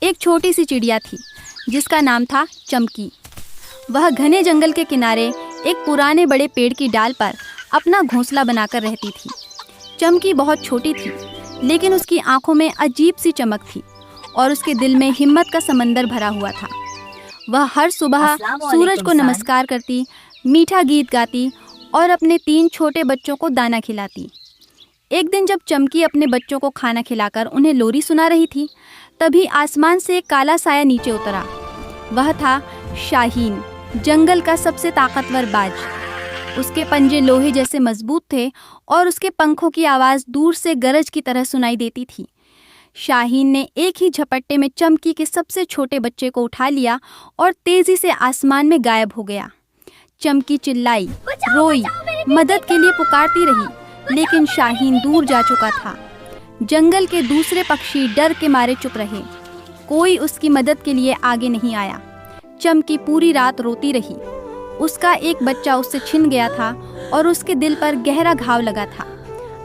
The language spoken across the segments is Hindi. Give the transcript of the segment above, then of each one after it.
एक छोटी सी चिड़िया थी जिसका नाम था चमकी। वह घने जंगल के किनारे एक पुराने बड़े पेड़ की डाल पर अपना घोंसला बनाकर रहती थी। चमकी बहुत छोटी थी, लेकिन उसकी आंखों में अजीब सी चमक थी और उसके दिल में हिम्मत का समंदर भरा हुआ था। वह हर सुबह सूरज को नमस्कार करती, मीठा गीत गाती और अपने 3 छोटे बच्चों को दाना खिलाती। एक दिन जब चमकी अपने बच्चों को खाना खिलाकर उन्हें लोरी सुना रही थी, तभी आसमान से एक काला साया नीचे उतरा। वह था शाहीन, जंगल का सबसे ताकतवर बाज। उसके पंजे लोहे जैसे मजबूत थे और उसके पंखों की आवाज़ दूर से गरज की तरह सुनाई देती थी। शाहीन ने एक ही झपट्टे में चमकी के सबसे छोटे बच्चे को उठा लिया और तेजी से आसमान में गायब हो गया। चमकी चिल्लाई, रोई, मदद के लिए पुकारती रही, लेकिन शाहीन दूर जा चुका था। जंगल के दूसरे पक्षी डर के मारे चुप रहे। कोई उसकी मदद के लिए आगे नहीं आया। चमकी पूरी रात रोती रही। उसका एक बच्चा उससे छिन गया था और उसके दिल पर गहरा घाव लगा था।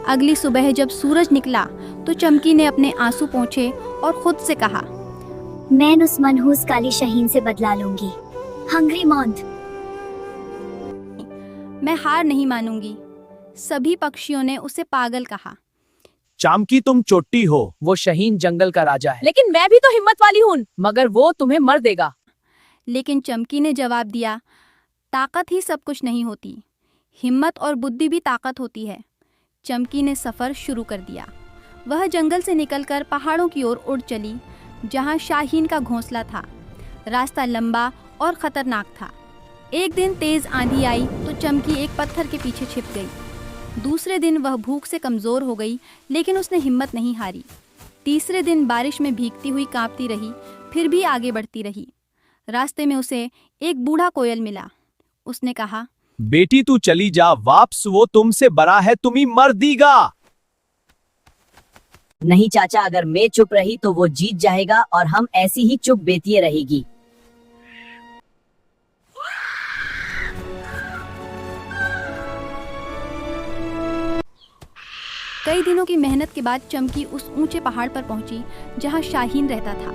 अगली सुबह जब सूरज निकला तो चमकी ने अपने आंसू पोंछे और खुद से कहा, मैं उस मनहूस काली शाहीन से बदला लूंगी। हंग्री मॉन्थ। मैं हार नहीं मानूंगी। सभी पक्षियों ने उसे पागल कहा। चमकी तुम चोटी हो, वो शाहीन जंगल का राजा है। लेकिन मैं भी तो हिम्मत वाली हूँ, मगर वो तुम्हें मर देगा। लेकिन चमकी ने जवाब दिया, ताकत ही सब कुछ नहीं होती, हिम्मत और बुद्धि भी ताकत होती है। चमकी ने सफ़र शुरू कर दिया। वह जंगल से निकलकर पहाड़ों की ओर उड़ चली, जहाँ शाहीन का घोंसला था। रास्ता लंबा और ख़तरनाक था। एक दिन तेज़ आंधी आई तो चमकी एक पत्थर के पीछे छिप गई। दूसरे दिन वह भूख से कमज़ोर हो गई, लेकिन उसने हिम्मत नहीं हारी। तीसरे दिन बारिश में भीगती हुई कांपती रही, फिर भी आगे बढ़ती रही। रास्ते में उसे एक बूढ़ा कोयल मिला। उसने कहा, बेटी तू चली जा वापस, वो तुमसे बड़ा है, तुम्ही मर दीगा। नहीं चाचा, अगर मैं चुप रही तो वो जीत जाएगा और हम ऐसी ही चुप बेतिए रहेगी। कई दिनों की मेहनत के बाद चमकी उस ऊंचे पहाड़ पर पहुंची जहां शाहीन रहता था।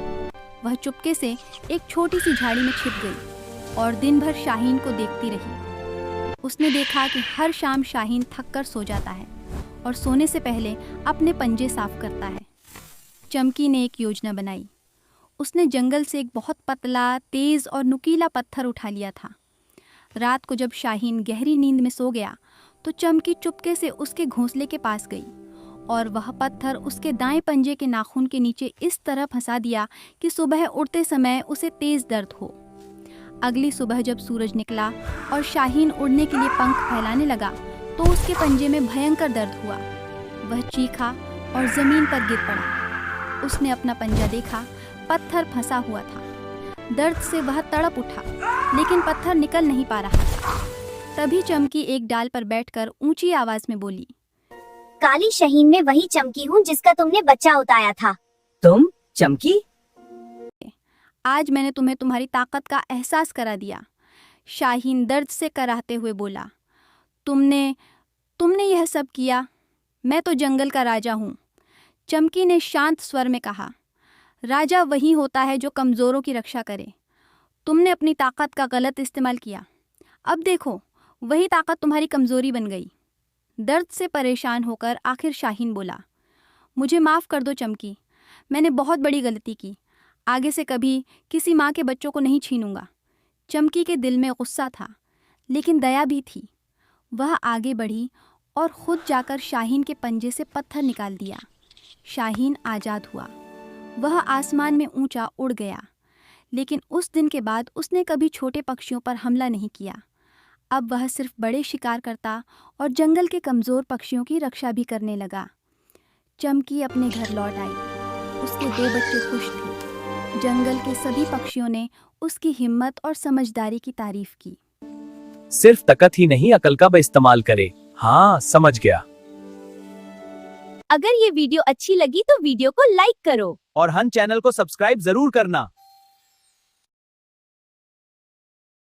वह चुपके से एक छोटी सी झाड़ी में छिप गई और दिन भर शाहीन को देखती रही। उसने देखा कि हर शाम शाहीन थककर सो जाता है और सोने से पहले अपने पंजे साफ करता है। चमकी ने एक योजना बनाई। उसने जंगल से एक बहुत पतला, तेज और नुकीला पत्थर उठा लिया था। रात को जब शाहीन गहरी नींद में सो गया तो चमकी चुपके से उसके घोंसले के पास गई और वह पत्थर उसके दाएं पंजे के नाखून के नीचे इस तरह फंसा दिया कि सुबह उड़ते समय उसे तेज दर्द हो। अगली सुबह जब सूरज निकला और शाहीन उड़ने के लिए पंख फैलाने लगा तो उसके पंजे में भयंकर दर्द हुआ। वह चीखा और जमीन पर गिर पड़ा। उसने अपना पंजा देखा, पत्थर फंसा हुआ था। दर्द से वह तड़प उठा, लेकिन पत्थर निकल नहीं पा रहा था। तभी चमकी एक डाल पर बैठकर ऊंची आवाज में बोली, काली शाहीन में वही चमकी हूँ जिसका तुमने बच्चा उतारा था। तुम चमकी? आज मैंने तुम्हें तुम्हारी ताकत का एहसास करा दिया। शाहीन दर्द से कराहते हुए बोला, तुमने यह सब किया? मैं तो जंगल का राजा हूँ। चमकी ने शांत स्वर में कहा, राजा वही होता है जो कमज़ोरों की रक्षा करे। तुमने अपनी ताकत का गलत इस्तेमाल किया। अब देखो, वही ताकत तुम्हारी कमज़ोरी बन गई। दर्द से परेशान होकर आखिर शाहीन बोला, मुझे माफ़ कर दो चमकी, मैंने बहुत बड़ी गलती की। आगे से कभी किसी माँ के बच्चों को नहीं छीनूंगा। चमकी के दिल में गुस्सा था, लेकिन दया भी थी। वह आगे बढ़ी और खुद जाकर शाहीन के पंजे से पत्थर निकाल दिया। शाहीन आज़ाद हुआ। वह आसमान में ऊंचा उड़ गया, लेकिन उस दिन के बाद उसने कभी छोटे पक्षियों पर हमला नहीं किया। अब वह सिर्फ बड़े शिकार करता और जंगल के कमज़ोर पक्षियों की रक्षा भी करने लगा। चमकी अपने घर लौट आई। उसके 2 बच्चे खुश थे। जंगल के सभी पक्षियों ने उसकी हिम्मत और समझदारी की तारीफ की। सिर्फ ताकत ही नहीं, अकल का भी इस्तेमाल करे। हाँ, समझ गया। अगर ये वीडियो अच्छी लगी तो वीडियो को लाइक करो और चैनल को सब्सक्राइब जरूर करना।